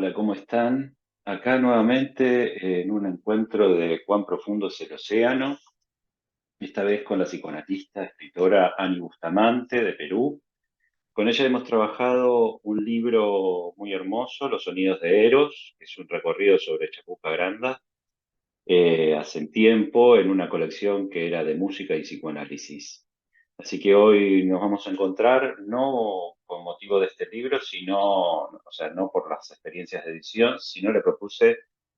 Hola, ¿cómo están? Acá nuevamente en un encuentro de Cuán profundo es el océano, esta vez con la psicoanalista, escritora Ani Bustamante de Perú. Con ella hemos trabajado un libro muy hermoso, Los sonidos de Eros, que es un recorrido sobre Chapuca Granda, hace tiempo en una colección que era de música y psicoanálisis. Así que hoy nos vamos a encontrar no con motivo de este libro, sino, o sea, no por las experiencias de edición, sino le propuse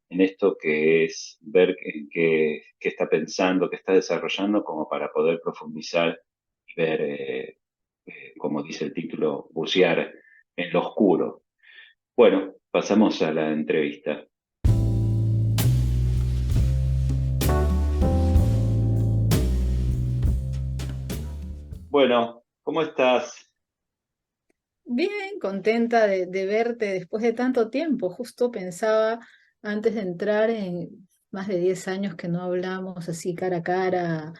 en esto que es ver en qué está pensando, qué está desarrollando, como para poder profundizar y ver, como dice el título, bucear en lo oscuro. Bueno, pasamos a la entrevista. Bueno, ¿cómo estás? Bien, contenta de verte después de tanto tiempo. Justo pensaba antes de entrar en más de 10 años que no hablamos así cara a cara,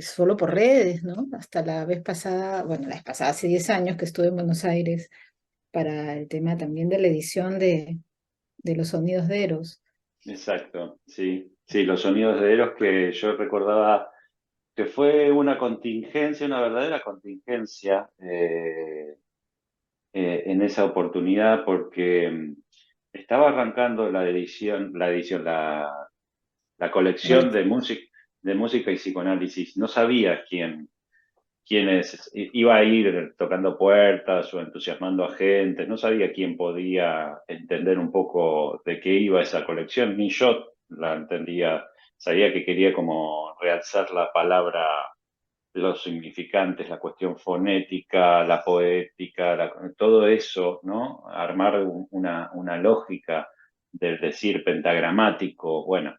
solo por redes, ¿no? Hasta la vez pasada, bueno, la vez pasada hace 10 años que estuve en Buenos Aires para el tema también de la edición de los sonidos de Eros. Exacto, sí. Sí, los sonidos de Eros que yo recordaba que fue una contingencia, una verdadera contingencia en esa oportunidad porque estaba arrancando la colección de música y psicoanálisis. No sabía iba a ir tocando puertas o entusiasmando a gente, no sabía quién podía entender un poco de qué iba esa colección, ni yo la entendía, sabía que quería como realzar la palabra, los significantes, la cuestión fonética, la poética, todo eso, ¿no? Armar una lógica del decir pentagramático, bueno.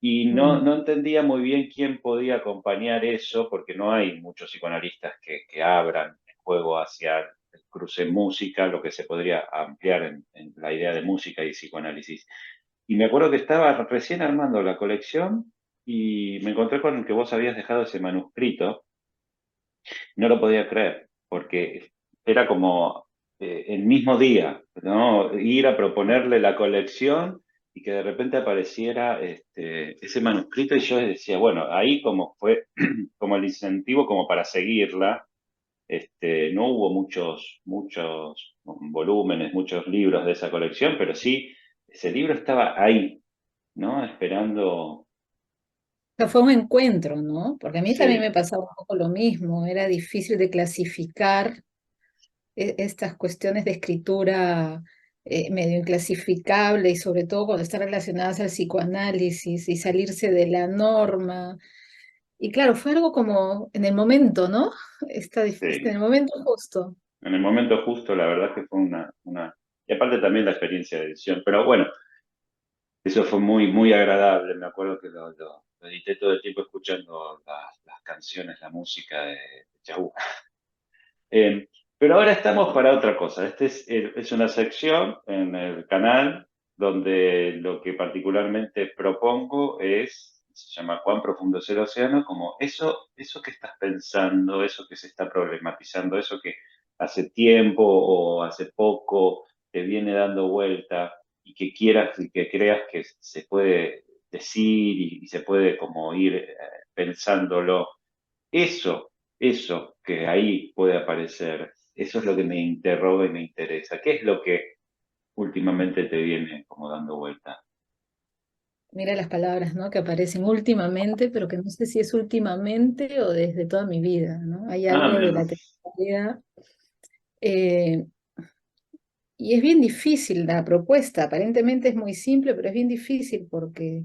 Y Mm. no entendía muy bien quién podía acompañar eso, porque no hay muchos psicoanalistas que abran el juego hacia el cruce música, lo que se podría ampliar en la idea de música y psicoanálisis. Y me acuerdo que estaba recién armando la colección y me encontré con que vos habías dejado ese manuscrito. No lo podía creer, porque era como el mismo día, ¿no? Ir a proponerle la colección y que de repente apareciera ese manuscrito y yo decía, bueno, ahí como fue como el incentivo como para seguirla. No hubo muchos volúmenes, muchos libros de esa colección, pero sí, ese libro estaba ahí, ¿no? Esperando, O sea, fue un encuentro, ¿no? Porque a mí también sí, me pasaba un poco lo mismo. Era difícil de clasificar estas cuestiones de escritura medio inclasificable y sobre todo cuando están relacionadas al psicoanálisis y salirse de la norma. Y claro, fue algo como en el momento, ¿no? En sí. el momento justo. En el momento justo, la verdad que fue y aparte también la experiencia de edición, pero bueno, eso fue muy agradable, me acuerdo que lo edité todo el tiempo escuchando las canciones, la música de Chaú. Eh, pero ahora estamos para otra cosa, es una sección en el canal donde lo que particularmente propongo se llama Cuán profundo es el océano, como eso que estás pensando, eso que se está problematizando, eso que hace tiempo o hace poco te viene dando vuelta y que quieras y que creas que se puede decir y se puede como ir pensándolo. Eso que ahí puede aparecer, eso es lo que me interroga y me interesa. ¿Qué es lo que últimamente te viene como dando vuelta? Mira las palabras, ¿no? Que aparecen últimamente, pero que no sé si es últimamente o desde toda mi vida, ¿no? Hay Ah, algo de mira. la temporalidad. eh, y es bien difícil la propuesta. Aparentemente es muy simple, pero es bien difícil porque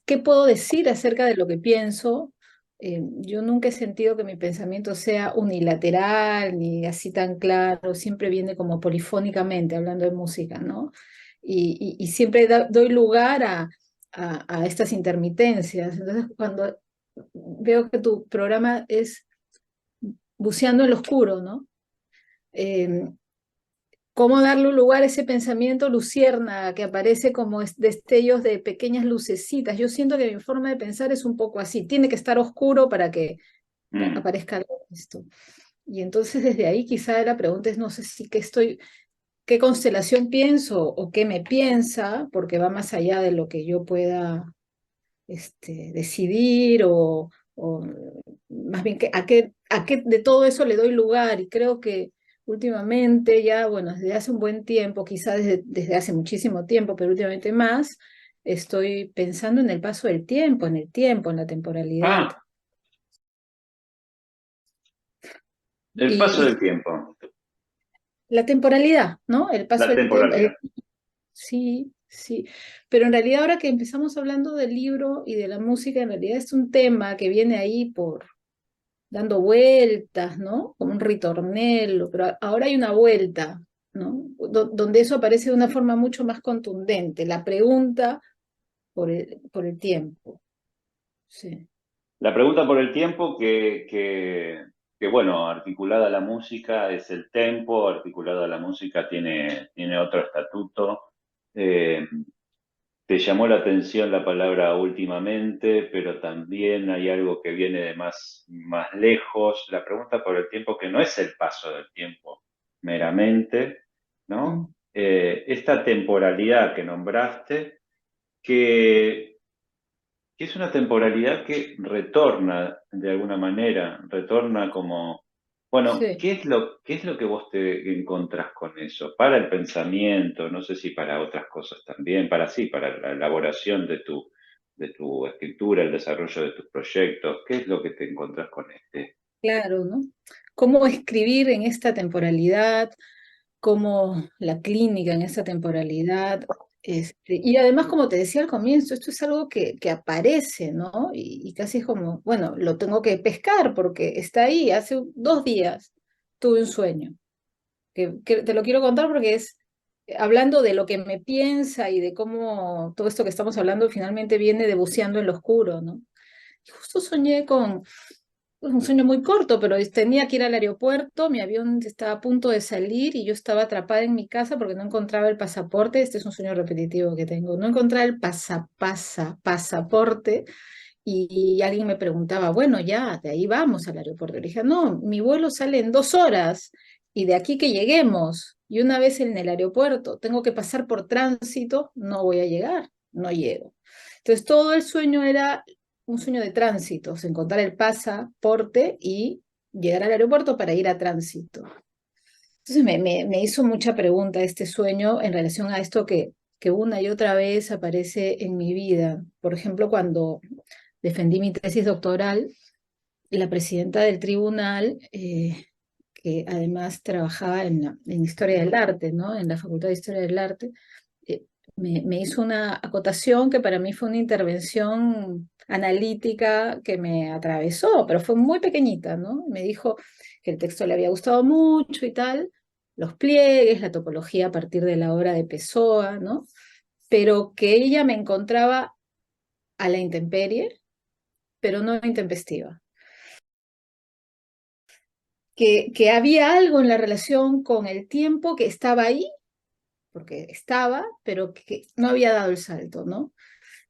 ¿qué puedo decir acerca de lo que pienso? Yo nunca he sentido que mi pensamiento sea unilateral ni así tan claro, siempre viene como polifónicamente, hablando de música, ¿no? Y siempre doy lugar a estas intermitencias. Entonces, cuando veo que tu programa es buceando en lo oscuro, ¿no? Eh, ¿Cómo darle un lugar a ese pensamiento lucierna que aparece como destellos de pequeñas lucecitas? Yo siento que mi forma de pensar es un poco así. Tiene que estar oscuro para que Mm, aparezca algo de esto. Y entonces desde ahí quizá la pregunta es, no sé si que estoy, qué constelación pienso o qué me piensa, porque va más allá de lo que yo pueda decidir o más bien a qué de todo eso le doy lugar. Y creo que últimamente ya, bueno, desde hace un buen tiempo, quizás desde hace muchísimo tiempo, pero últimamente más, estoy pensando en el paso del tiempo, en el tiempo, en la temporalidad. Ah, el paso Y del tiempo, la temporalidad, ¿no? El paso la del tiempo, temporalidad. sí, sí. Pero en realidad ahora que empezamos hablando del libro y de la música, en realidad es un tema que viene ahí por dando vueltas, ¿no? Como un ritornello, pero ahora hay una vuelta, ¿no? Donde eso aparece de una forma mucho más contundente, la pregunta por el tiempo. Sí. La pregunta por el tiempo que, bueno, articulada a la música es el tempo, articulada a la música tiene otro estatuto. Eh, Te llamó la atención la palabra últimamente, pero también hay algo que viene de más lejos. La pregunta por el tiempo, que no es el paso del tiempo meramente, Mm. ¿no? Esta temporalidad que nombraste, que es una temporalidad que retorna de alguna manera, retorna como, bueno, Sí. ¿qué es lo que vos te encontrás con eso? Para el pensamiento, no sé si para otras cosas también, para la elaboración de tu escritura, el desarrollo de tus proyectos, ¿qué es lo que te encontrás con este? Claro, ¿no? ¿Cómo escribir en esta temporalidad? ¿Cómo la clínica en esta temporalidad? Y además, como te decía al comienzo, esto es algo que aparece, ¿no? Y casi es como, bueno, lo tengo que pescar porque está ahí. Hace 2 días tuve un sueño, que te lo quiero contar porque es hablando de lo que me piensa y de cómo todo esto que estamos hablando finalmente viene de buceando en lo oscuro, ¿no? Y justo soñé con un sueño muy corto, pero tenía que ir al aeropuerto, mi avión estaba a punto de salir y yo estaba atrapada en mi casa porque no encontraba el pasaporte. Este es un sueño repetitivo que tengo. No encontraba el pasaporte y alguien me preguntaba, bueno, ya, de ahí vamos al aeropuerto. Le dije, no, mi vuelo sale en 2 horas y de aquí que lleguemos. Y una vez en el aeropuerto tengo que pasar por tránsito, no voy a llegar, no llego. Entonces todo el sueño era un sueño de tránsito, encontrar el pasaporte y llegar al aeropuerto para ir a tránsito. Entonces me hizo mucha pregunta este sueño en relación a esto que una y otra vez aparece en mi vida. Por ejemplo, cuando defendí mi tesis doctoral, la presidenta del tribunal, que además trabajaba en Historia del Arte, ¿no? En la Facultad de Historia del Arte, eh, me hizo una acotación que para mí fue una intervención analítica que me atravesó, pero fue muy pequeñita, ¿no? Me dijo que el texto le había gustado mucho y tal, los pliegues, la topología a partir de la obra de Pessoa, ¿no? Pero que ella me encontraba a la intemperie, pero no intempestiva. Que había algo en la relación con el tiempo que estaba ahí, porque estaba, pero que no había dado el salto, ¿no?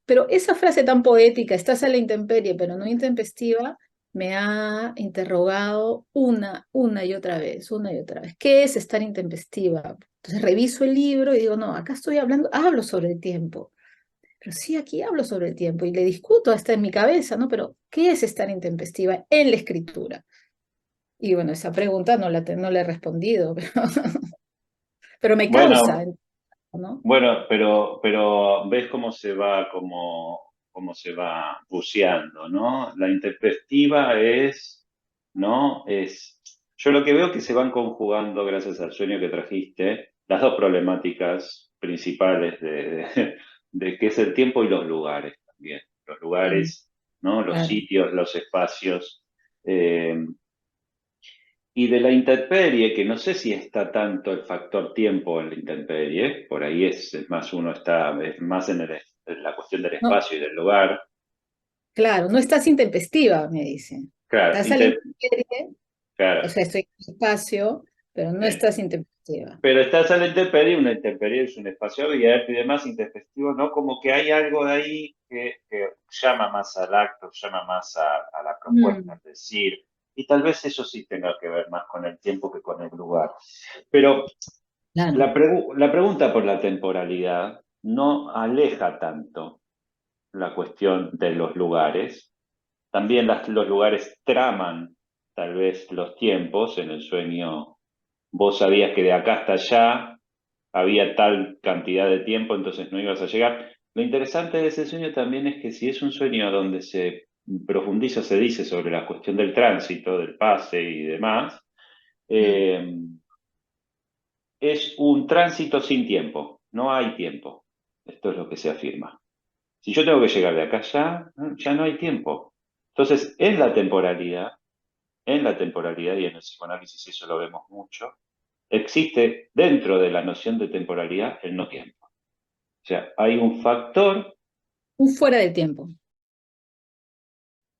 Pero esa frase tan poética, estás a la intemperie, pero no intempestiva, me ha interrogado una y otra vez, una y otra vez. ¿Qué es estar intempestiva? Entonces reviso el libro y digo, no, acá estoy hablando, hablo sobre el tiempo. Pero sí, aquí hablo sobre el tiempo y le discuto hasta en mi cabeza, ¿no? Pero, ¿qué es estar intempestiva en la escritura? Y bueno, esa pregunta no la he respondido, pero me causa, Bueno, ¿no? bueno, pero ves cómo se va buceando, ¿no? La interpretativa ¿no? Yo lo que veo que se van conjugando, gracias al sueño que trajiste, las dos problemáticas principales de qué es el tiempo y los lugares también. Los Mm, lugares, ¿no? Los claro. sitios, los espacios. eh, y de la intemperie, que no sé si está tanto el factor tiempo en la intemperie, por ahí es más es más en la cuestión del No, espacio y del lugar. claro, no estás intempestiva, me dicen. Claro, Estás a la intemperie, o claro. sea, estoy en el espacio, pero no eh, estás intempestiva. pero estás en la intemperie, una intemperie es un espacio abierto y demás, intempestivo, ¿no? Como que hay algo de ahí que llama más al acto, llama más a la propuesta, Mm, es decir, y tal vez eso sí tenga que ver más con el tiempo que con el lugar. Pero Claro. La pregunta por la temporalidad no aleja tanto la cuestión de los lugares. También los lugares traman tal vez los tiempos. En el sueño vos sabías que de acá hasta allá había tal cantidad de tiempo, entonces no ibas a llegar. Lo interesante de ese sueño también es que si es un sueño donde se profundiza, se dice sobre la cuestión del tránsito, del pase y demás, Mm. eh, es un tránsito sin tiempo, no hay tiempo. Esto es lo que se afirma. Si yo tengo que llegar de acá allá, ya no hay tiempo. Entonces, en la temporalidad y en el psicoanálisis eso lo vemos mucho, existe dentro de la noción de temporalidad el no tiempo. O sea, hay un factor, Un fuera de tiempo.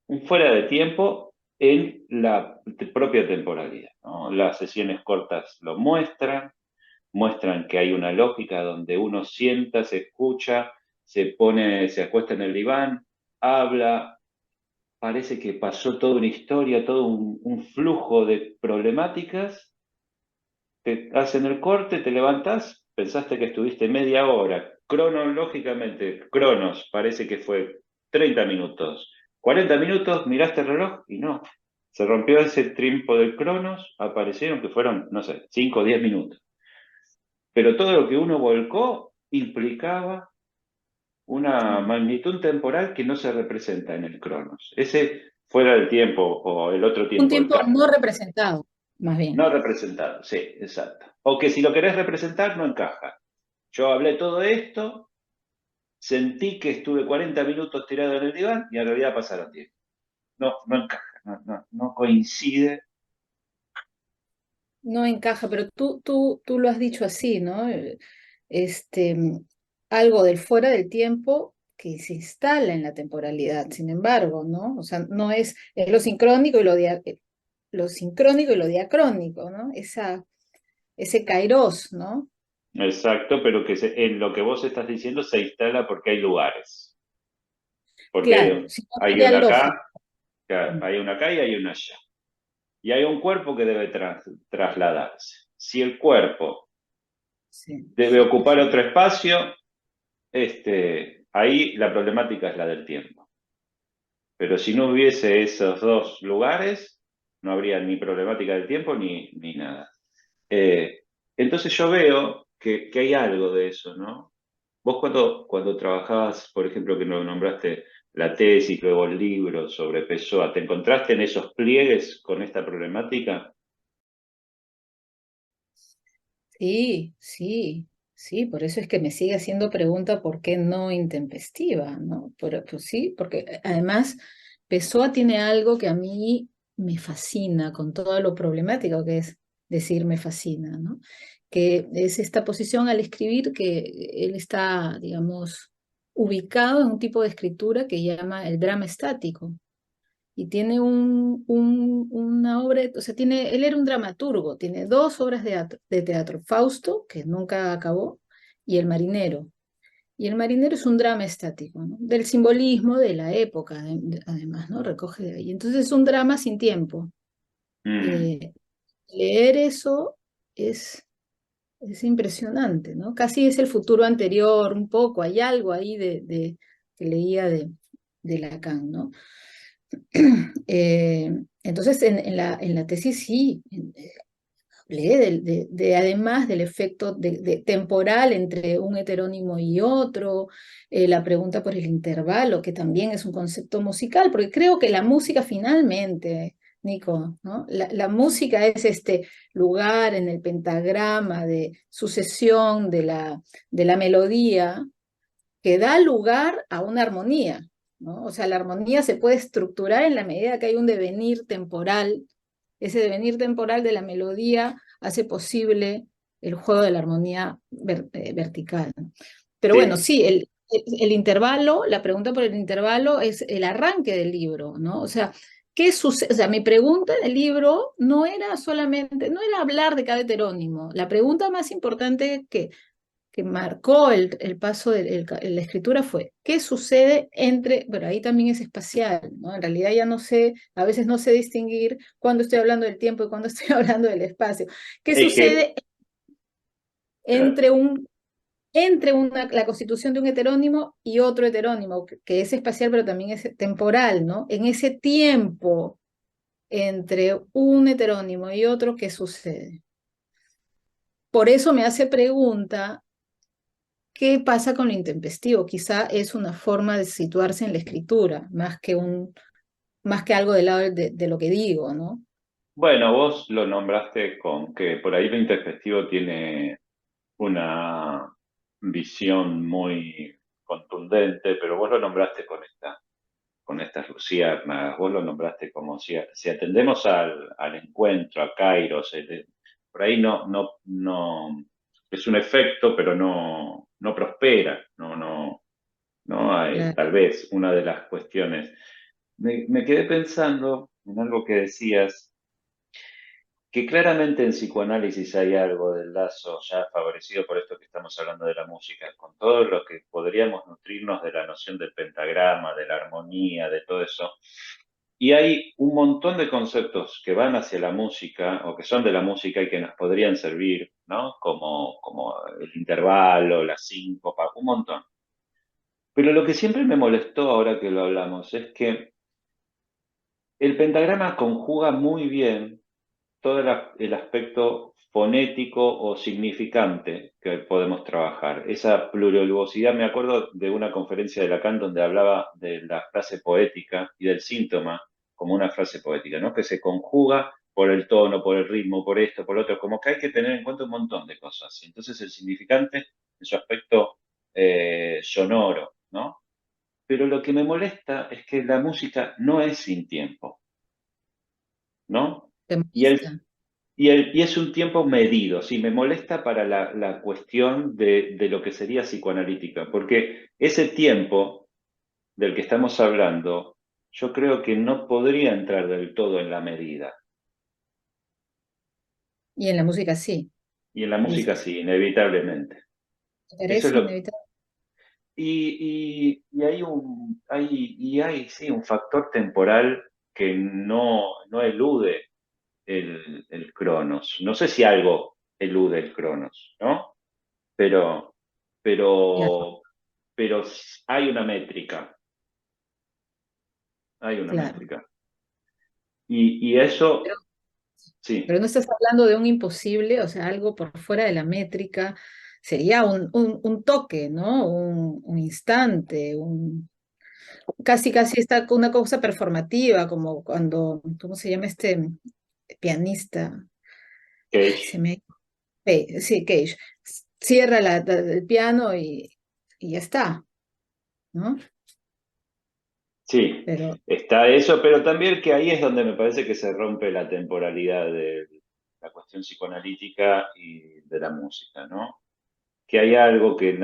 un fuera de tiempo en la propia temporalidad, ¿no? Las sesiones cortas lo muestran, muestran que hay una lógica donde uno sienta, se escucha, se pone, se acuesta en el diván, habla, parece que pasó toda una historia, todo un flujo de problemáticas, te hacen el corte, te levantás, pensaste que estuviste media hora, cronológicamente, cronos, parece que fue 30 minutos, 40 minutos, miraste el reloj y no, se rompió ese tiempo de cronos, aparecieron que fueron, no sé, 5 o 10 minutos. Pero todo lo que uno volcó implicaba una Sí. magnitud temporal que no se representa en el Cronos. Ese fuera del tiempo o el otro Un tiempo, el tiempo campo, no representado, más no bien. representado, sí, exacto. O que si lo querés representar no encaja. Yo hablé todo esto, sentí que estuve 40 minutos tirado en el diván y en realidad pasaron 10. No, no encaja, no coincide. No encaja, pero tú lo has dicho así, ¿no? Este, algo del fuera del tiempo que se instala en la temporalidad, sin embargo, ¿no? O sea, no es lo sincrónico y lo sincrónico y lo diacrónico, ¿no? Ese kairos, ¿no? Exacto, pero que en lo que vos estás diciendo se instala porque hay lugares. Porque Claro, si no hay sería una acá, lógico. hay una acá y hay una allá. Y hay un cuerpo que debe trasladarse. Si el cuerpo Sí, debe sí, ocupar sí. otro espacio, ahí la problemática es la del tiempo. Pero si no hubiese esos dos lugares, no habría ni problemática del tiempo ni nada. Eh, entonces yo veo que hay algo de eso, ¿no? Vos cuando trabajabas, por ejemplo, que nos nombraste la tesis, luego el libro sobre Pessoa, ¿te encontraste en esos pliegues con esta problemática? Sí, sí, sí, por eso es que me sigue haciendo pregunta por qué no intempestiva, ¿no? Pues sí, porque además Pessoa tiene algo que a mí me fascina con todo lo problemático que es decir me fascina, ¿no? Que es esta posición al escribir que él está, digamos, ubicado en un tipo de escritura que llama el drama estático y tiene una obra, o sea, él era un dramaturgo, tiene dos obras de teatro, Fausto, que nunca acabó, y El marinero. Y El marinero es un drama estático, ¿no? Del simbolismo de la época, además, ¿no? Recoge de ahí. Entonces es un drama sin tiempo. Mm, Eh, leer eso es, es impresionante, ¿no? Casi es el futuro anterior, un poco, hay algo ahí que leía de Lacan, ¿no? Entonces, en la tesis sí, hablé además del efecto temporal entre un heterónimo y otro, la pregunta por el intervalo, que también es un concepto musical, porque creo que la música finalmente, Nico, ¿no? La música es este lugar en el pentagrama de sucesión de la melodía que da lugar a una armonía, ¿no? O sea, la armonía se puede estructurar en la medida que hay un devenir temporal. Ese devenir temporal de la melodía hace posible el juego de la armonía vertical, ¿no? Pero bueno, sí, sí, el intervalo, la pregunta por el intervalo es el arranque del libro, ¿no? O sea, ¿qué sucede? O sea, mi pregunta en el libro no era solamente, no era hablar de cada heterónimo. La pregunta más importante que marcó el paso de la escritura fue, ¿qué sucede entre, bueno, ahí también es espacial, ¿no? En realidad ya no sé, a veces no sé distinguir cuándo estoy hablando del tiempo y cuándo estoy hablando del espacio. ¿Qué es que sucede? claro, la constitución de un heterónimo y otro heterónimo, que es espacial pero también es temporal, ¿no? En ese tiempo entre un heterónimo y otro, ¿qué sucede? Por eso me hace pregunta, ¿qué pasa con lo intempestivo? Quizá es una forma de situarse en la escritura, más que algo del lado de lo que digo, ¿no? bueno, vos lo nombraste con que por ahí lo intempestivo tiene una visión muy contundente, pero vos lo nombraste con estas luciérnagas, vos lo nombraste como si atendemos al encuentro, a Kairos, por ahí no, es un efecto, pero no prospera, no hay, Claro. tal vez una de las cuestiones. Me quedé pensando en algo que decías, que claramente en psicoanálisis hay algo del lazo ya favorecido por esto que estamos hablando de la música, con todo lo que podríamos nutrirnos de la noción del pentagrama, de la armonía, de todo eso. Y hay un montón de conceptos que van hacia la música o que son de la música y que nos podrían servir, ¿no? Como el intervalo, la síncopa, un montón. Pero lo que siempre me molestó ahora que lo hablamos es que el pentagrama conjuga muy bien todo el aspecto fonético o significante que podemos trabajar. Esa plurivocidad, me acuerdo de una conferencia de Lacan donde hablaba de la frase poética y del síntoma como una frase poética, ¿no? Que se conjuga por el tono, por el ritmo, por esto, por lo otro, como que hay que tener en cuenta un montón de cosas. Y entonces el significante en su aspecto sonoro, ¿no? Pero lo que me molesta es que la música no es sin tiempo, ¿no? Y el, Feminista. y es un tiempo medido, sí, me molesta para la cuestión de lo que sería psicoanalítica, porque ese tiempo del que estamos hablando, yo creo que no podría entrar del todo en la medida. Y en la música sí, Y en la música dices. sí, inevitablemente. Eso es Parece lo. inevitable. Y hay sí un factor temporal que no elude el Cronos. No sé si algo elude el Cronos, ¿no? Pero, Claro, pero, pero hay una métrica, hay una claro. métrica. Y Pero, eso, pero sí, no estás hablando de un imposible, o sea, algo por fuera de la métrica, sería un toque, ¿no? Un instante, casi está una cosa performativa, como cuando, ¿cómo se llama este pianista? Ay, Cage, sí, Cage. Cierra el piano y ya está, ¿no? sí, Pero está eso, pero también que ahí es donde me parece que se rompe la temporalidad de la cuestión psicoanalítica y de la música, ¿no? Que hay algo que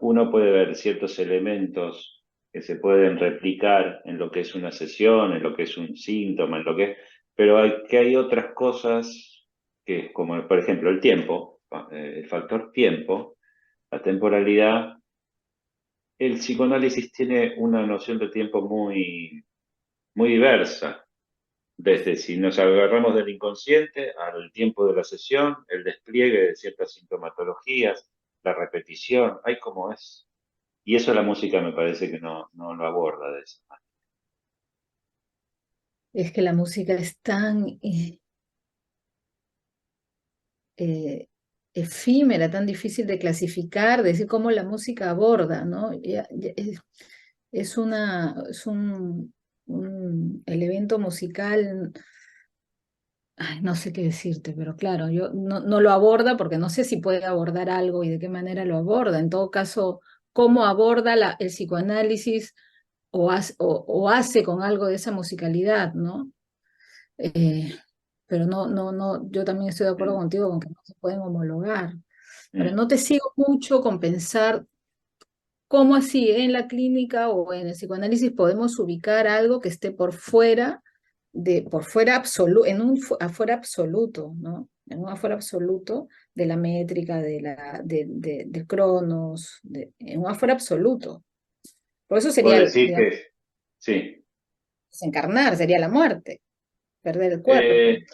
uno puede ver ciertos elementos que se pueden replicar en lo que es una sesión, en lo que es un síntoma, pero que hay otras cosas que, como por ejemplo el tiempo, el factor tiempo, la temporalidad, el psicoanálisis tiene una noción de tiempo muy diversa. Desde si nos agarramos del inconsciente al tiempo de la sesión, el despliegue de ciertas sintomatologías, la repetición, hay como es. Y eso la música me parece que no lo aborda de esa manera. es que la música es tan eh, efímera, tan difícil de clasificar, de decir cómo la música aborda, ¿no? El evento musical, ay, no sé qué decirte, pero claro, yo no lo aborda porque no sé si puede abordar algo y de qué manera lo aborda. En todo caso, cómo aborda el psicoanálisis o hace con algo de esa musicalidad, ¿no? Eh, pero no, yo también estoy de acuerdo Mm, contigo con que no se pueden homologar. Pero mm. no te sigo mucho con pensar cómo así en la clínica o en el psicoanálisis podemos ubicar algo que esté por fuera absoluto, afuera absoluto, ¿no? En un afuera absoluto de la métrica, del cronos, en un afuera absoluto. Por eso Vos sería, decís digamos, que sí. desencarnar, sería la muerte, perder el cuerpo. Eh,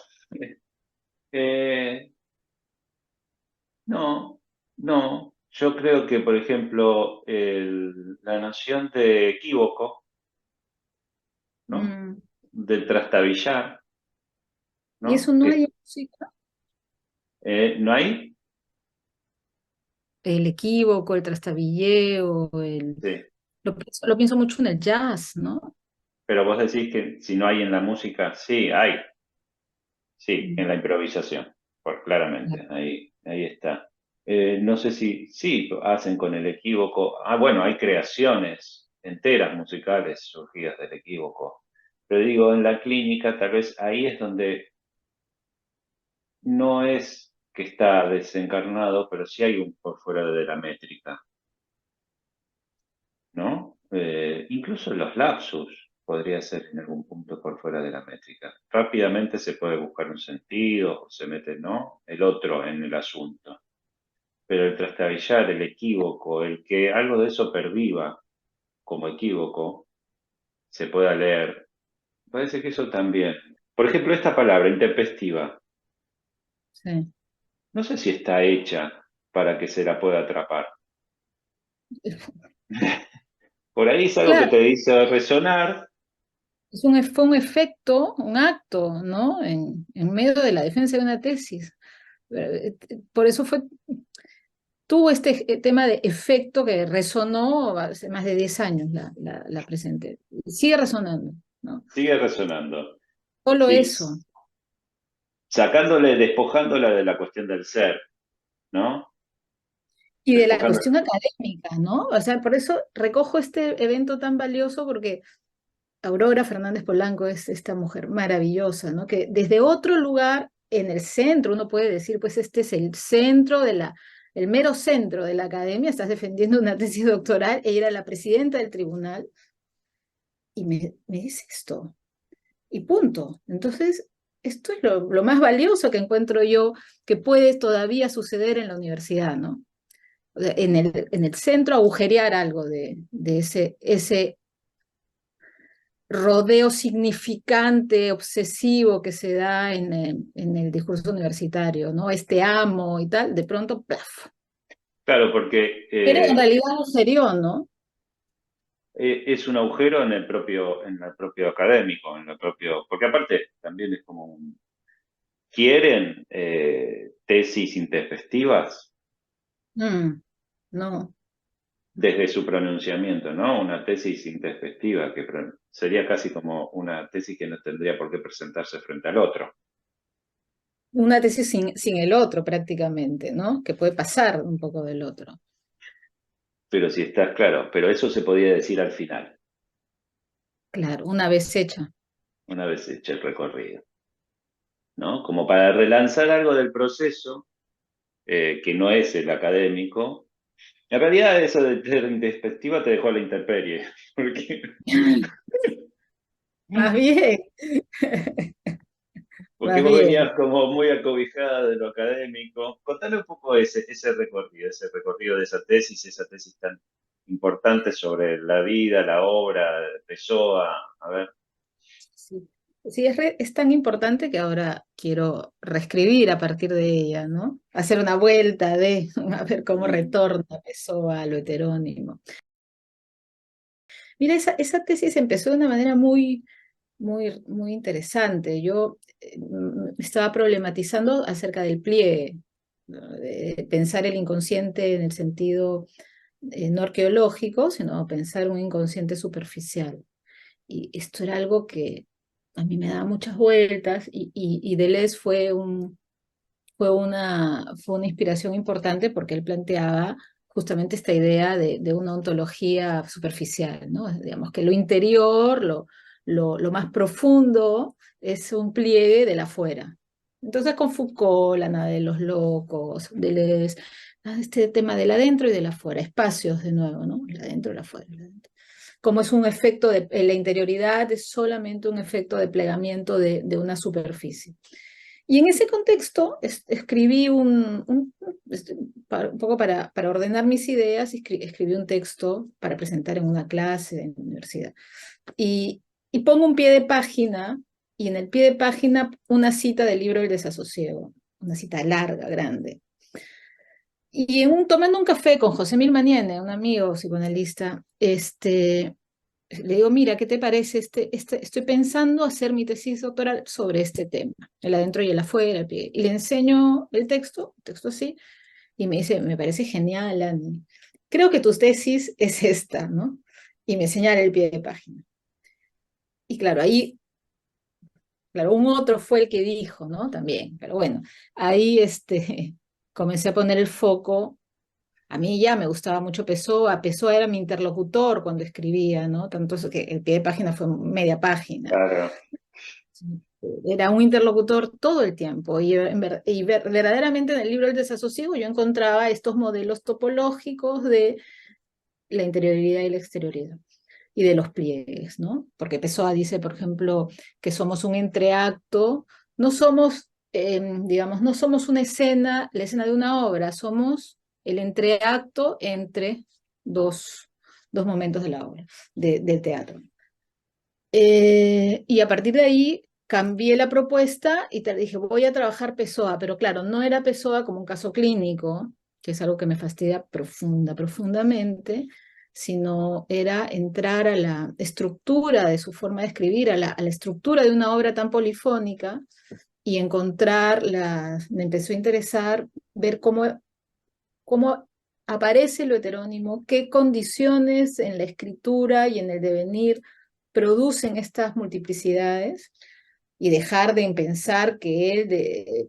eh, No, no. Yo creo que, por ejemplo, la noción de equívoco, ¿no? Mm. Del trastabillar, Y eso ¿no? no hay Que en música. no hay, El equívoco, el trastabilleo, sí. lo pienso mucho en el jazz, ¿no? Pero vos decís que si no hay en la música, sí, hay, sí, Mm. en la improvisación, pues claramente, ahí está. No sé si, sí, hacen con el equívoco. Ah, bueno, hay creaciones enteras musicales surgidas del equívoco. Pero digo, en la clínica tal vez ahí es donde no es que está desencarnado, pero sí hay un por fuera de la métrica, ¿no? Incluso los lapsus podría ser en algún punto por fuera de la métrica. Rápidamente se puede buscar un sentido, o se mete, ¿no? El otro en el asunto. Pero el trastabillar, el equívoco, el que algo de eso perviva como equívoco, se pueda leer, parece que eso también. Por ejemplo, esta palabra, intempestiva, Sí. no sé si está hecha para que se la pueda atrapar. Por ahí es algo que Claro, te dice resonar. fue un efecto, un acto, ¿no? En medio de la defensa de una tesis. Por eso tuvo este tema de efecto que resonó hace más de 10 años la presenté. Sigue resonando, ¿no? Sigue resonando. Solo Sí, eso. sacándole, despojándola de la cuestión del ser, ¿no? Y de la Despojando. cuestión académica, ¿no? O sea, por eso recojo este evento tan valioso porque Aurora Fernández Polanco es esta mujer maravillosa, ¿no? Que desde otro lugar, en el centro, uno puede decir, pues este es el centro el mero centro de la academia, estás defendiendo una tesis doctoral, ella era la presidenta del tribunal, y me dice esto, y punto. Entonces, esto es lo más valioso que encuentro yo que puede todavía suceder en la universidad, ¿no? O sea, en el centro agujerear algo de ese rodeo significante, obsesivo que se da en el discurso universitario, ¿no? Este amo y tal, de pronto, ¡plaf! Claro, porque Pero en realidad agujerió, ¿no? es un agujero en el propio académico, en el propio, porque aparte también es como quieren tesis intempestivas Mm, no, desde su pronunciamiento, ¿no? Una tesis intempestiva que sería casi como una tesis que no tendría por qué presentarse frente al otro. una tesis sin el otro prácticamente, ¿no? Que puede pasar un poco del otro. Pero si estás claro, pero eso se podía decir al final, Claro, una vez hecha. una vez hecho el recorrido, ¿no? Como para relanzar algo del proceso que no es el académico. En realidad eso de ser introspectiva te dejó a la intemperie, porque, Más bien, porque más vos bien. venías como muy acobijada de lo académico. Contame un poco ese recorrido de esa tesis tan importante sobre la vida, la obra de Pessoa. A ver. Sí, sí es tan importante que ahora quiero reescribir a partir de ella, ¿no? Hacer una vuelta a ver cómo Mm, retorna Pessoa a lo heterónimo. Mira, esa tesis empezó de una manera muy interesante. Yo estaba problematizando acerca del pliegue, ¿no? De pensar el inconsciente en el sentido no arqueológico, sino pensar un inconsciente superficial. Y esto era algo que a mí me daba muchas vueltas y Deleuze fue una inspiración importante porque él planteaba justamente esta idea de una ontología superficial, ¿no? Digamos que lo interior, lo más profundo, es un pliegue del afuera. Entonces con Foucault, la nada de los locos, Deleuze, este tema del adentro y del afuera, espacios de nuevo, ¿no? El adentro y el afuera. El adentro. Como es un efecto la interioridad es solamente un efecto de plegamiento de una superficie. Y en ese contexto escribí un poco para ordenar mis ideas, escribí un texto para presentar en una clase en la universidad. Y, y pongo un pie de página, y en el pie de página una cita del libro El desasosiego, una cita larga, grande. Y tomando un café con José Milmaniene, un amigo psicoanalista, le digo, mira, ¿qué te parece? Estoy pensando hacer mi tesis doctoral sobre este tema, el adentro y el afuera. Y le enseño el texto así, y me dice, me parece genial, Ani. Creo que tu tesis es esta, ¿no? Y me señala el pie de página. Y claro, ahí, claro, un otro fue el que dijo, ¿no? También, pero bueno, ahí comencé a poner el foco. A mí ya me gustaba mucho Pessoa. Pessoa era mi interlocutor cuando escribía, ¿no? Tanto eso que el pie de página fue media página. Claro. Era un interlocutor todo el tiempo. Verdaderamente en el libro El desasosiego yo encontraba estos modelos topológicos de la interioridad y la exterioridad y de los pliegues, ¿no? Porque Pessoa dice, por ejemplo, que somos un entreacto, no somos, digamos, no somos una escena, la escena de una obra, somos el entreacto entre dos, dos momentos de la obra, del teatro. Y a partir de ahí cambié la propuesta y te dije, voy a trabajar Pessoa, pero claro, no era Pessoa como un caso clínico, que es algo que me fastidia profundamente, sino era entrar a la estructura de su forma de escribir, a la estructura de una obra tan polifónica y me empezó a interesar ver cómo aparece lo heterónimo, qué condiciones en la escritura y en el devenir producen estas multiplicidades y dejar de pensar que él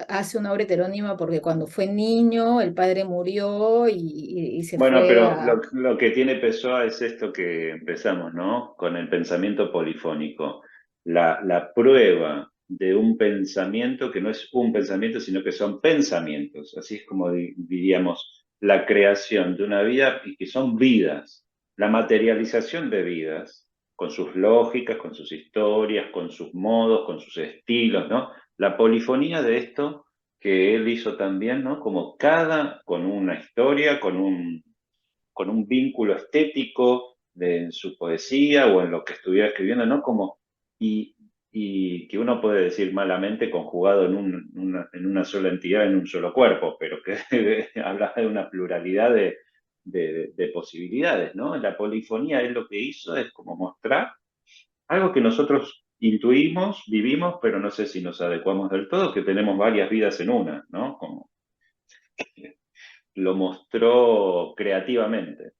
hace una obra heterónima porque cuando fue niño el padre murió y se Bueno, fue pero a... lo que tiene Pessoa es esto que empezamos, ¿no? Con el pensamiento polifónico. La prueba de un pensamiento que no es un pensamiento, sino que son pensamientos. Así es como diríamos la creación de una vida y que son vidas. La materialización de vidas, con sus lógicas, con sus historias, con sus modos, con sus estilos, ¿no? La polifonía de esto que él hizo también, ¿no? Como cada, con una historia, con un vínculo estético en su poesía o en lo que estuviera escribiendo, ¿no? Como, y, y que uno puede decir malamente conjugado en una sola entidad, en un solo cuerpo, pero que habla de una pluralidad de posibilidades, ¿no? La polifonía es lo que hizo, es como mostrar algo que nosotros intuimos, vivimos, pero no sé si nos adecuamos del todo, que tenemos varias vidas en una, ¿no? Como lo mostró creativamente.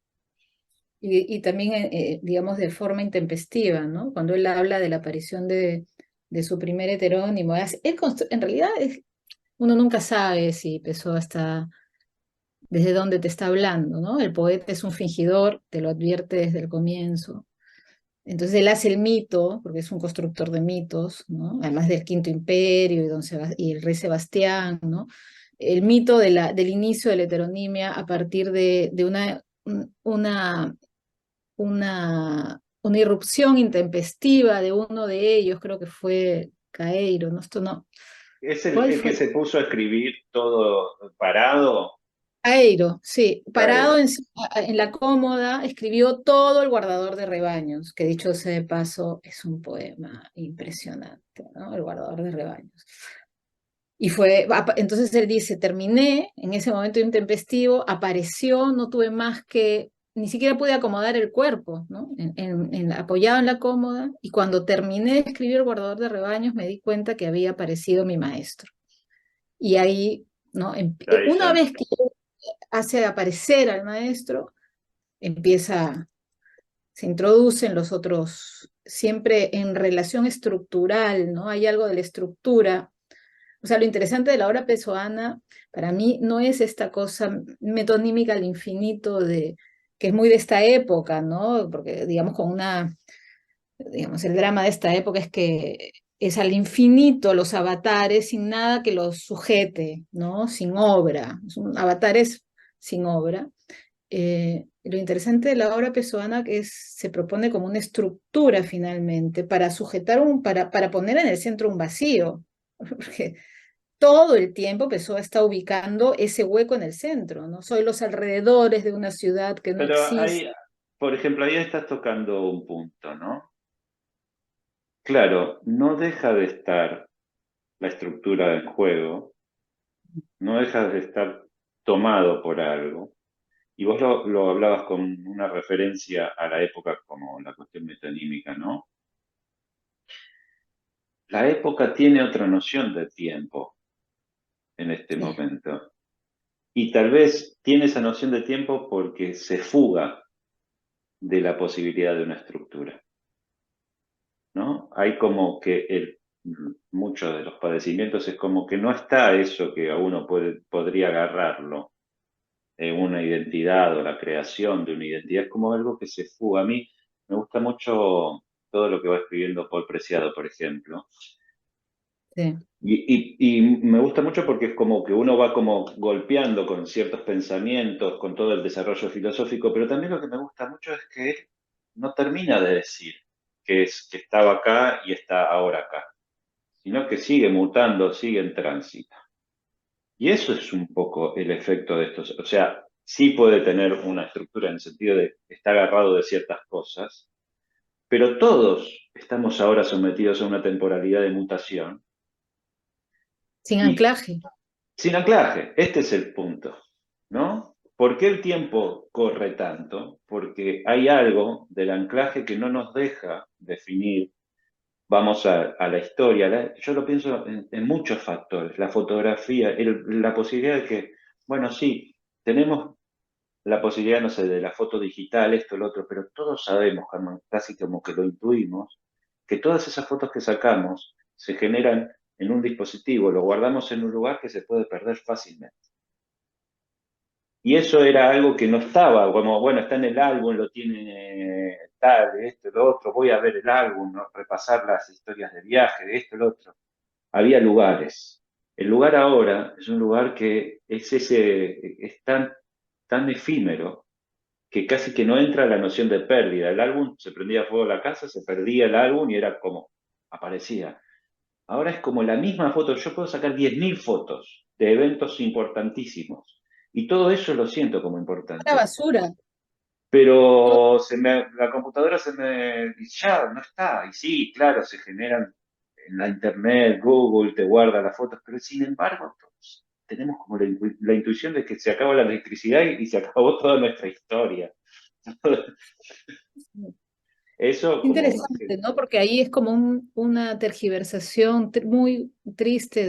Y también, digamos, de forma intempestiva, ¿no? Cuando él habla de la aparición de su primer heterónimo, en realidad uno nunca sabe si Pessoa está desde dónde te está hablando, ¿no? El poeta es un fingidor, te lo advierte desde el comienzo. Entonces él hace el mito, porque es un constructor de mitos, ¿no? Además del Quinto Imperio y el rey Sebastián, ¿no? El mito del inicio de la heteronimia a partir de una irrupción intempestiva de uno de ellos, creo que fue Caeiro, ¿no? Esto no. Es ¿Cuál el que fue? se puso a escribir todo parado. Caeiro, sí, parado Cairo. en la cómoda, escribió todo El guardador de rebaños, que dicho sea de paso, es un poema impresionante, ¿no? El guardador de rebaños. Entonces él dice, terminé en ese momento intempestivo, apareció, no tuve más que, ni siquiera pude acomodar el cuerpo, ¿no? Apoyado en la cómoda, y cuando terminé de escribir El guardador de rebaños me di cuenta que había aparecido mi maestro. Y ahí, ¿no? Ahí Una ya. vez que hace aparecer al maestro, empieza, se introducen los otros, siempre en relación estructural, ¿no? Hay algo de la estructura. O sea, lo interesante de la obra pessoana, para mí, no es esta cosa metonímica al infinito que es muy de esta época, ¿no? Porque, digamos, digamos, el drama de esta época es que es al infinito los avatares sin nada que los sujete, ¿no? Sin obra. Son avatares sin obra. Lo interesante de la obra pessoana se propone como una estructura finalmente para para poner en el centro un vacío, porque todo el tiempo Pessoa está ubicando ese hueco en el centro, ¿no? Soy los alrededores de una ciudad que no Pero existe. ahí, por ejemplo, ahí estás tocando un punto, ¿no? Claro, no deja de estar la estructura del juego, no deja de estar tomado por algo. Y vos lo hablabas con una referencia a la época como la cuestión metonímica, ¿no? La época tiene otra noción de tiempo en este Sí, momento. Y tal vez tiene esa noción de tiempo porque se fuga de la posibilidad de una estructura, ¿no? Hay como que muchos de los padecimientos es como que no está eso que a uno podría agarrarlo, una identidad o la creación de una identidad, es como algo que se fuga. A mí me gusta mucho todo lo que va escribiendo Paul Preciado, por ejemplo. sí. Y me gusta mucho porque es como que uno va como golpeando con ciertos pensamientos, con todo el desarrollo filosófico, pero también lo que me gusta mucho es que él no termina de decir que es que estaba acá y está ahora acá, sino que sigue mutando, sigue en tránsito. Y eso es un poco el efecto de estos. O sea, sí puede tener una estructura en el sentido de que está agarrado de ciertas cosas, pero todos estamos ahora sometidos a una temporalidad de mutación Sin y anclaje. sin anclaje. Este es el punto, ¿no? ¿Por qué el tiempo corre tanto? Porque hay algo del anclaje que no nos deja definir. Vamos a la historia. Yo lo pienso en muchos factores. La fotografía, la posibilidad de que, bueno, sí, tenemos la posibilidad, no sé, de la foto digital, esto, lo otro, pero todos sabemos, casi como que lo intuimos, que todas esas fotos que sacamos se generan en un dispositivo, lo guardamos en un lugar que se puede perder fácilmente. Y eso era algo que no estaba, como, bueno, está en el álbum, lo tiene tal, esto, lo otro, voy a ver el álbum, ¿no? Repasar las historias de viaje, de esto, lo otro. Había lugares. El lugar ahora es un lugar que es tan efímero que casi que no entra la noción de pérdida. El álbum se prendía fuego la casa, se perdía el álbum y era como, aparecía. Ahora es como la misma foto, yo puedo sacar 10.000 fotos de eventos importantísimos y todo eso lo siento como Una importante, basura. pero la computadora se me dice, ya, no está. Y sí, claro, se generan en la internet, Google te guarda las fotos, pero sin embargo todos tenemos como la intuición de que se acaba la electricidad y se acabó toda nuestra historia. Eso como, Interesante, ¿no? Porque ahí es como una tergiversación muy triste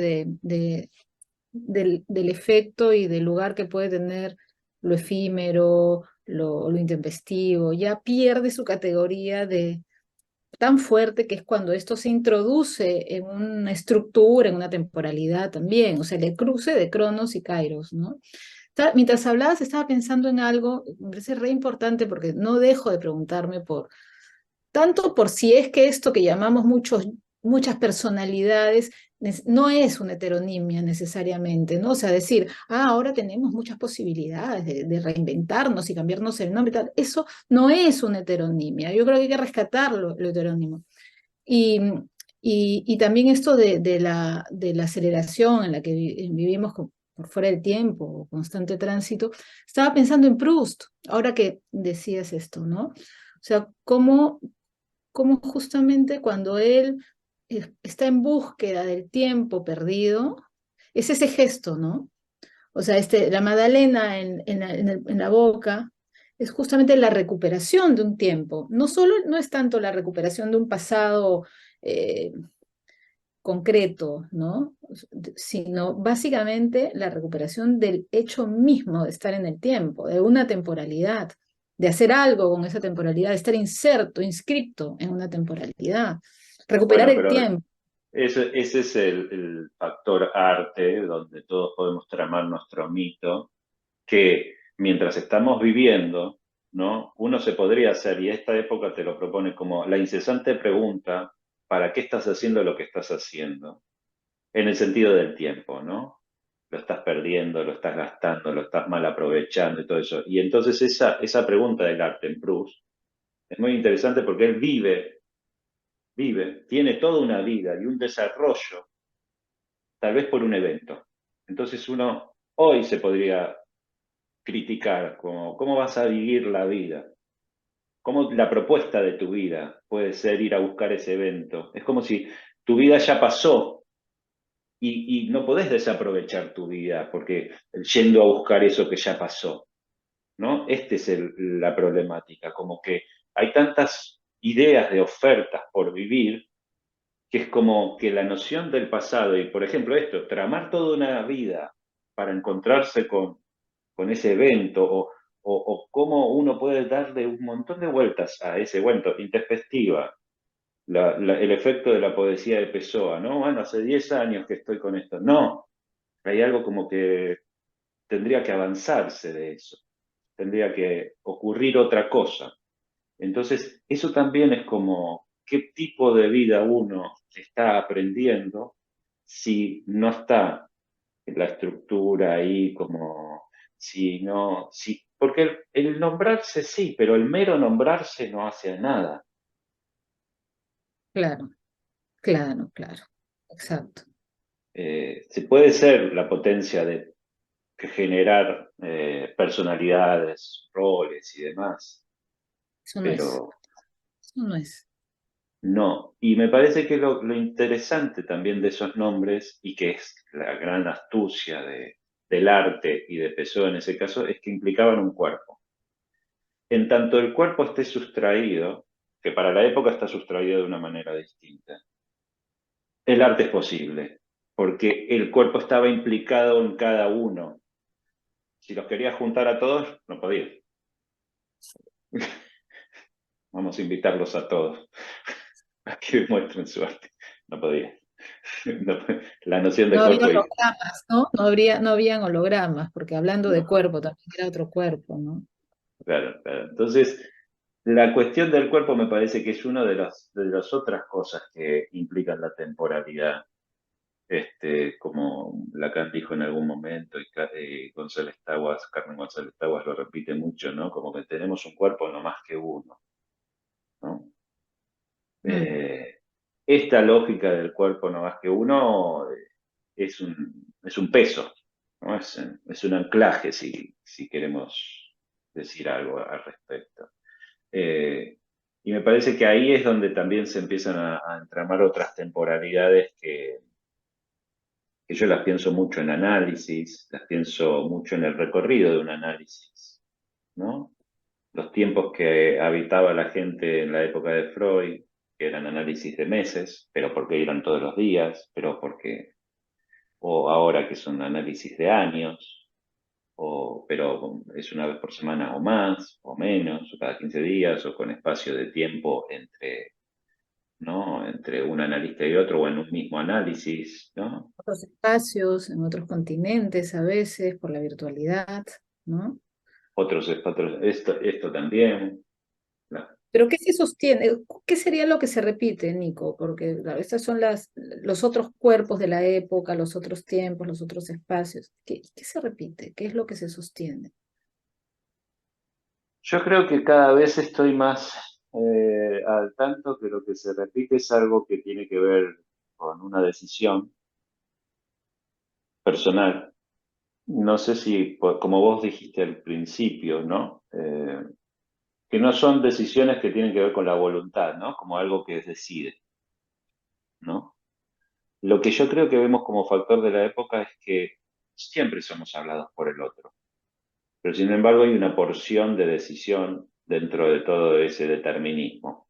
del efecto y del lugar que puede tener lo efímero, lo intempestivo. Ya pierde su categoría de tan fuerte que es cuando esto se introduce en una estructura, en una temporalidad también, o sea, el cruce de Cronos y Kairos, ¿no? Mientras hablabas, estaba pensando en algo, me parece re importante porque no dejo de preguntarme por tanto por si es que esto que llamamos muchas personalidades no es una heteronimia necesariamente, ¿no? O sea, decir, ahora tenemos muchas posibilidades de reinventarnos y cambiarnos el nombre, tal. Eso no es una heteronimia. Yo creo que hay que rescatar lo heterónimo. Y, y también esto de la aceleración en la que vivimos por fuera del tiempo, constante tránsito. Estaba pensando en Proust, ahora que decías esto, ¿no? O sea, cómo justamente cuando él está en búsqueda del tiempo perdido, es ese gesto, ¿no? O sea, la magdalena en la boca es justamente la recuperación de un tiempo. No es tanto la recuperación de un pasado eh, concreto, ¿no? Sino básicamente la recuperación del hecho mismo de estar en el tiempo, de una temporalidad, de hacer algo con esa temporalidad, de estar inserto, inscripto en una temporalidad, recuperar bueno, el pero tiempo. ese es el factor arte donde todos podemos tramar nuestro mito, que mientras estamos viviendo, ¿no? Uno se podría hacer, y esta época te lo propone como la incesante pregunta, ¿para qué estás haciendo lo que estás haciendo? En el sentido del tiempo, ¿no? Lo estás perdiendo, lo estás gastando, lo estás mal aprovechando y todo eso. Y entonces esa pregunta del arte en Proust es muy interesante porque él vive, tiene toda una vida y un desarrollo, tal vez por un evento. Entonces uno hoy se podría criticar como, ¿cómo vas a vivir la vida? ¿Cómo la propuesta de tu vida puede ser ir a buscar ese evento? Es como si tu vida ya pasó y no podés desaprovechar tu vida porque yendo a buscar eso que ya pasó, ¿no? Esta es la problemática, como que hay tantas ideas de ofertas por vivir que es como que la noción del pasado, y por ejemplo esto, tramar toda una vida para encontrarse con ese evento, o cómo uno puede darle un montón de vueltas a ese evento, introspectiva, el efecto de la poesía de Pessoa, ¿no? Bueno, hace 10 años que estoy con esto. No, hay algo como que tendría que avanzarse de eso, tendría que ocurrir otra cosa. Entonces, eso también es como qué tipo de vida uno está aprendiendo si no está en la estructura ahí como, si no, si, porque el nombrarse sí, pero el mero nombrarse no hace nada. Claro, claro, claro. Exacto. Se puede ser la potencia de generar personalidades, roles y demás, Eso no es. pero Eso no es. no, y me parece que lo interesante también de esos nombres, y que es la gran astucia del arte y de Pessoa en ese caso, es que implicaban un cuerpo. En tanto el cuerpo esté sustraído, que para la época está sustraído de una manera distinta, el arte es posible, porque el cuerpo estaba implicado en cada uno. Si los querías juntar a todos, no podías. Vamos a invitarlos a todos a que demuestren su arte. No podía. No, la noción de No había cuerpo y hologramas, ¿no? No habían hologramas, porque hablando de no, cuerpo, también era otro cuerpo, ¿no? claro, claro. Entonces, la cuestión del cuerpo me parece que es una de las otras cosas que implican la temporalidad. Como Lacan dijo en algún momento, y González Taguas, Carmen González Taguas lo repite mucho, ¿no? Como que tenemos un cuerpo no más que uno, ¿no? Mm, Eh, Esta lógica del cuerpo no más que uno es un peso, ¿no? Es un anclaje, si queremos decir algo al respecto. Eh, y me parece que ahí es donde también se empiezan a entramar otras temporalidades que yo las pienso mucho en análisis, las pienso mucho en el recorrido de un análisis, ¿no? Los tiempos que habitaba la gente en la época de Freud, que eran análisis de meses, pero porque eran todos los días, pero porque, o ahora que son análisis de años, pero es una vez por semana o más, o menos, o cada 15 días, o con espacio de tiempo entre, ¿no? Entre un analista y otro, o en un mismo análisis, ¿no? Otros espacios, en otros continentes a veces, por la virtualidad, ¿no? Esto también, ¿no? Pero ¿qué se sostiene? ¿Qué sería lo que se repite, Nico? Porque claro, estos son los otros cuerpos de la época, los otros tiempos, los otros espacios. ¿Qué se repite? ¿Qué es lo que se sostiene? Yo creo que cada vez estoy más al tanto que lo que se repite es algo que tiene que ver con una decisión personal. No sé si, como vos dijiste al principio, ¿no? Que no son decisiones que tienen que ver con la voluntad, ¿no? Como algo que decide, ¿no? Lo que yo creo que vemos como factor de la época es que siempre somos hablados por el otro, pero sin embargo hay una porción de decisión dentro de todo ese determinismo.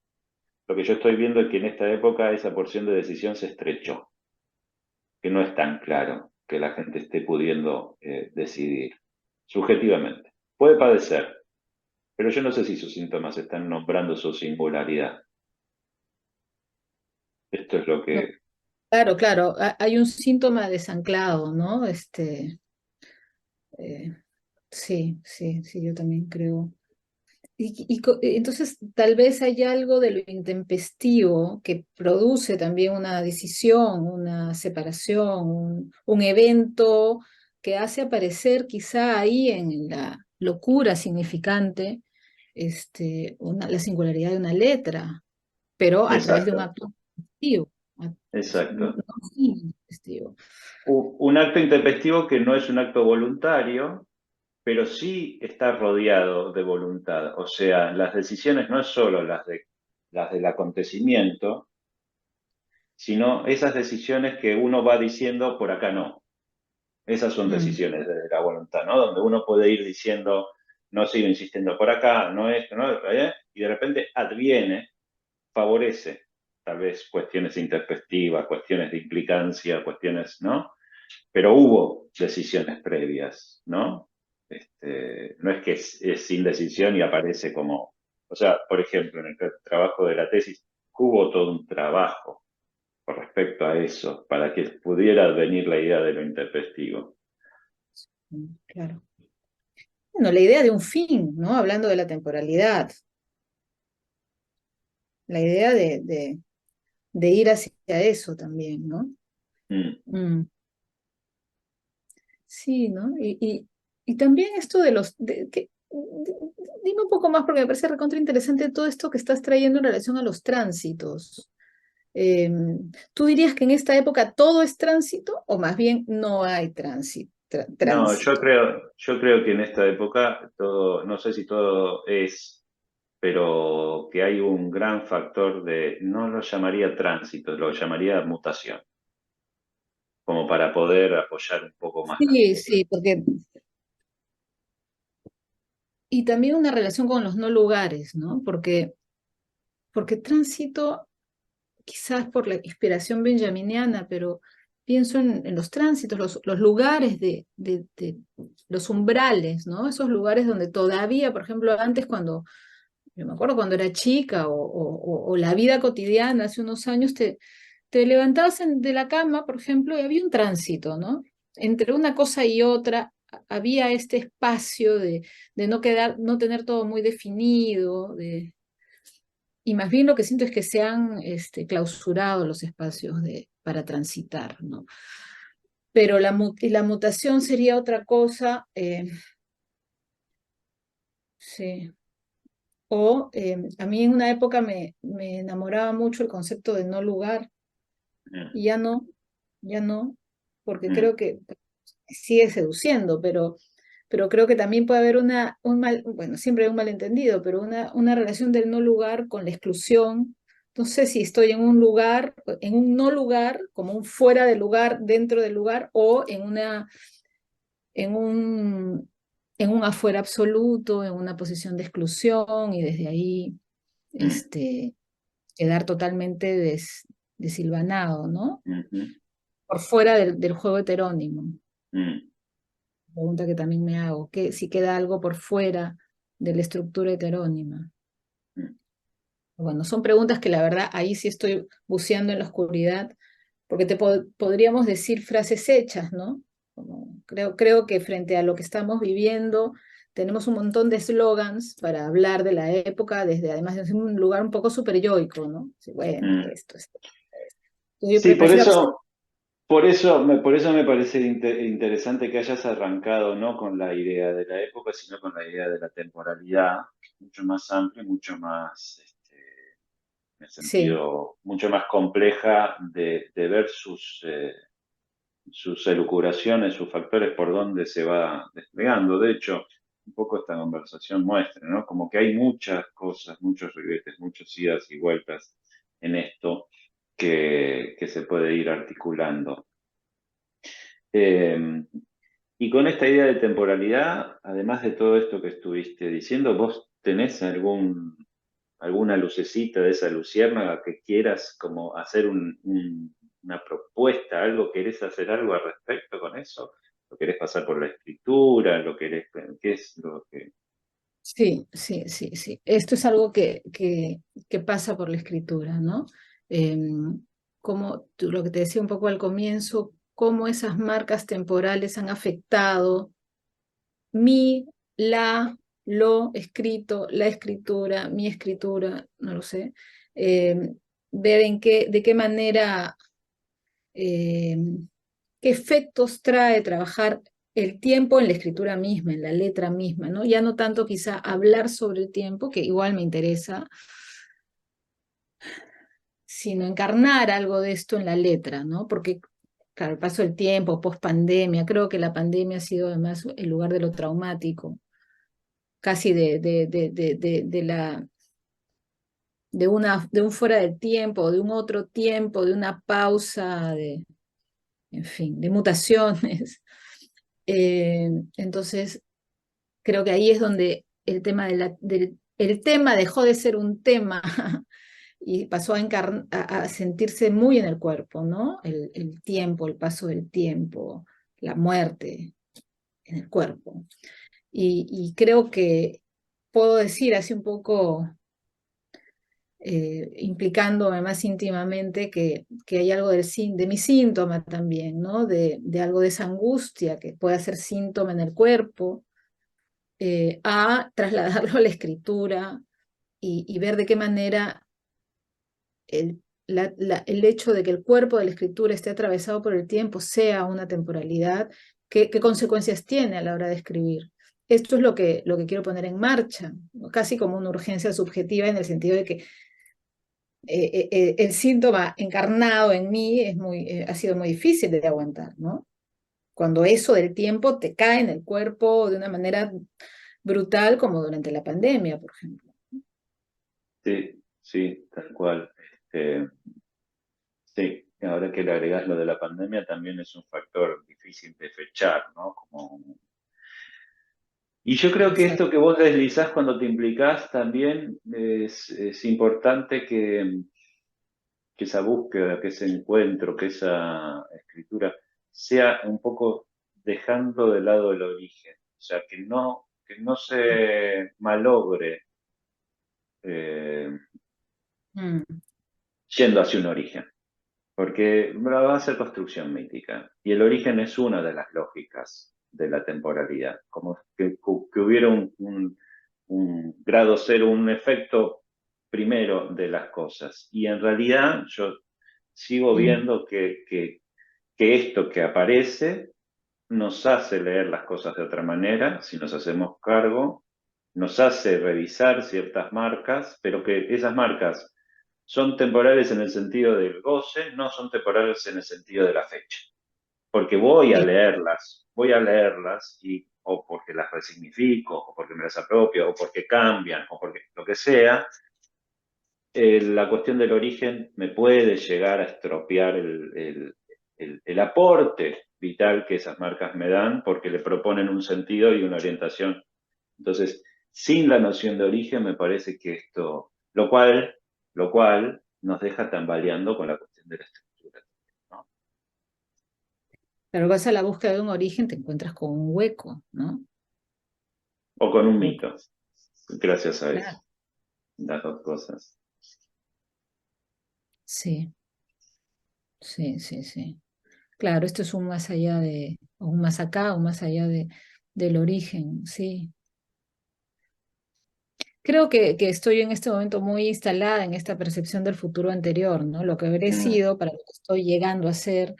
Lo que yo estoy viendo es que en esta época esa porción de decisión se estrechó, que no es tan claro que la gente esté pudiendo decidir subjetivamente. Puede padecer, pero yo no sé si sus síntomas están nombrando su singularidad. Esto es lo No, que... claro, claro, hay un síntoma desanclado, ¿no? Eh, sí, sí, sí, yo también creo. Entonces, tal vez hay algo de lo intempestivo que produce también una decisión, una separación, un evento que hace aparecer quizá ahí en la locura significante la singularidad de una letra, pero a través de un Exacto, acto intempestivo. No, exacto. no intempestivo. Un acto intempestivo que no es un acto voluntario, pero sí está rodeado de voluntad. O sea, las decisiones no es solo las del acontecimiento, sino esas decisiones que uno va diciendo por acá no. Esas son Mm, decisiones de la voluntad, ¿no? Donde uno puede ir diciendo, no sigo insistiendo por acá, no esto, no, y de repente adviene, favorece tal vez cuestiones introspectivas, cuestiones de implicancia, cuestiones, ¿no? Pero hubo decisiones previas, ¿no? No es que es sin decisión y aparece como, o sea, por ejemplo, en el trabajo de la tesis, hubo todo un trabajo con respecto a eso, para que pudiera venir la idea de lo intempestivo. claro. Bueno, la idea de un fin, ¿no? Hablando de la temporalidad, la idea de ir hacia eso también, ¿no? Mm. Mm, sí, ¿no? Y también esto de dime un poco más porque me parece recontra interesante todo esto que estás trayendo en relación a los tránsitos. ¿Tú dirías que en esta época todo es tránsito o más bien no hay No, tránsito? yo creo que en esta época todo, no sé si todo es, pero que hay un gran factor de, no lo llamaría tránsito, lo llamaría mutación, como para poder apoyar un poco más la Sí, lectura. sí, porque, y también una relación con los no lugares, ¿no? Porque tránsito quizás por la inspiración benjaminiana, pero pienso en los tránsitos, los lugares de los umbrales, ¿no? Esos lugares donde todavía, por ejemplo, antes cuando, yo me acuerdo cuando era chica o la vida cotidiana hace unos años, te levantabas de la cama, por ejemplo, y había un tránsito, ¿no? Entre una cosa y otra había este espacio de no quedar, no tener todo muy definido, y más bien lo que siento es que se han clausurado los espacios para transitar, ¿no? Pero la mutación sería otra cosa, sí. O a mí en una época me enamoraba mucho el concepto de no lugar, Mm, y ya no, porque mm, creo que sigue seduciendo, pero creo que también puede haber bueno, siempre hay un malentendido, pero una relación del no lugar con la exclusión. No sé si estoy en un lugar, en un no lugar, como un fuera de lugar, dentro del lugar, o en un, en un afuera absoluto, en una posición de exclusión, y desde ahí mm, quedar totalmente desilvanado, ¿no? mm, Por fuera del juego heterónimo. mm, Pregunta que también me hago, que si queda algo por fuera de la estructura heterónima. mm. Bueno, son preguntas que la verdad ahí sí estoy buceando en la oscuridad, porque podríamos decir frases hechas, ¿no? Creo que frente a lo que estamos viviendo, tenemos un montón de eslogans para hablar de la época, desde además desde un lugar un poco superyoico, ¿no? Sí, bueno, Mm. esto. Yo Sí, prefiero por eso me parece interesante que hayas arrancado no con la idea de la época, sino con la idea de la temporalidad, mucho más amplia, mucho más, en el sí, sentido, mucho más compleja de ver sus elucubraciones, sus factores por donde se va desplegando. De hecho, un poco esta conversación muestra, ¿no? Como que hay muchas cosas, muchos ribetes, muchas idas y vueltas en esto que se puede ir articulando. Eh, y con esta idea de temporalidad, además de todo esto que estuviste diciendo, ¿vos tenés alguna lucecita de esa luciérnaga que quieras como hacer una propuesta, algo, querés hacer algo al respecto con eso? ¿Lo querés pasar por la escritura? ¿Lo querés, qué es lo que... sí, sí, sí, sí. Esto es algo que pasa por la escritura, ¿no? Como lo que te decía un poco al comienzo, cómo esas marcas temporales han afectado mi, la, lo escrito, la escritura, mi escritura, no lo sé. Em, Ver de qué manera qué efectos trae trabajar el tiempo en la escritura misma, en la letra misma, ¿no? Ya no tanto quizá hablar sobre el tiempo, que igual me interesa, sino encarnar algo de esto en la letra, ¿no? Porque, claro, el paso del tiempo, post pandemia, creo que la pandemia ha sido además el lugar de lo traumático, casi de la de un fuera de tiempo, de un otro tiempo, de una pausa, en fin, de mutaciones. Entonces, creo que ahí es donde el tema, el tema dejó de ser un tema y pasó a sentirse muy en el cuerpo, ¿no? El tiempo, el paso del tiempo, la muerte en el cuerpo. Y creo que puedo decir así un poco, implicándome más íntimamente, que hay algo de mi síntoma también, ¿no? De algo de esa angustia que puede ser síntoma en el cuerpo, a trasladarlo a la escritura y ver de qué manera el hecho de que el cuerpo de la escritura esté atravesado por el tiempo sea una temporalidad, qué consecuencias tiene a la hora de escribir. Esto es lo que quiero poner en marcha, ¿no? Casi como una urgencia subjetiva en el sentido de que el síntoma encarnado en mí ha sido muy difícil de aguantar, ¿no? Cuando eso del tiempo te cae en el cuerpo de una manera brutal, como durante la pandemia, por ejemplo. Sí, sí, tal cual. Este, sí, ahora que le agregás lo de la pandemia también es un factor difícil de fechar, ¿no? Y yo creo que Exacto. esto que vos deslizás cuando te implicás también es importante que esa búsqueda, que ese encuentro, que esa escritura sea un poco dejando de lado el origen. O sea, que no se malogre eh, Mm, yendo hacia un origen. Porque va a ser construcción mítica. Y el origen es una de las lógicas de la temporalidad. Como que hubiera un grado cero, un efecto primero de las cosas. Y en realidad yo sigo mm. viendo que esto que aparece nos hace leer las cosas de otra manera, si nos hacemos cargo, nos hace revisar ciertas marcas, pero que esas marcas son temporales en el sentido del goce, no son temporales en el sentido de la fecha. Porque voy a leerlas y o porque las resignifico, o porque me las apropio, o porque cambian, o porque lo que sea, la cuestión del origen me puede llegar a estropear el aporte vital que esas marcas me dan porque le proponen un sentido y una orientación. Entonces, sin la noción de origen me parece que esto, lo cual nos deja tambaleando con la cuestión de la estructura, ¿no? Pero vas a la búsqueda de un origen, te encuentras con un hueco, ¿no? O con un Hueco. mito, gracias a eso, Claro, las dos cosas. sí, sí, sí, sí. Claro, esto es un más allá o un más acá, un más allá del origen, sí. Creo que estoy en este momento muy instalada en esta percepción del futuro anterior, ¿no? Lo que habré Mm. sido, para lo que estoy llegando a ser,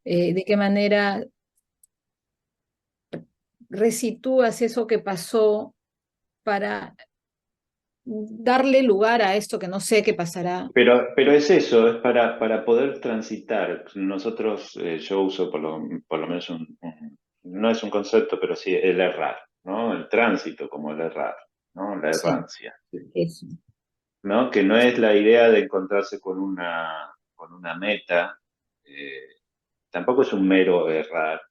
de qué manera resitúas eso que pasó para darle lugar a esto que no sé qué pasará. Pero es eso, es para poder transitar. Nosotros, yo uso por lo menos no es un concepto, pero sí el errar, ¿no? El tránsito como el errar, ¿no? La Sí, errancia, eso. ¿no? Que no es la idea de encontrarse con una meta, tampoco es un mero errar,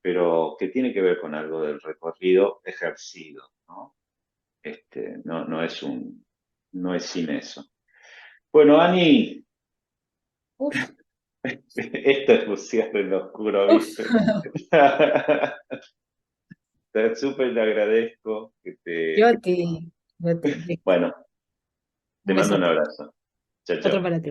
pero que tiene que ver con algo del recorrido ejercido, ¿no? No es no es sin eso. Bueno, Ani, Uf, esto es bucear en lo oscuro, uf. ¿viste? Te súper le agradezco que Yo te... a ti, Víctor. Bueno, te Un mando un besote. abrazo. Chao, Otro chao. para ti.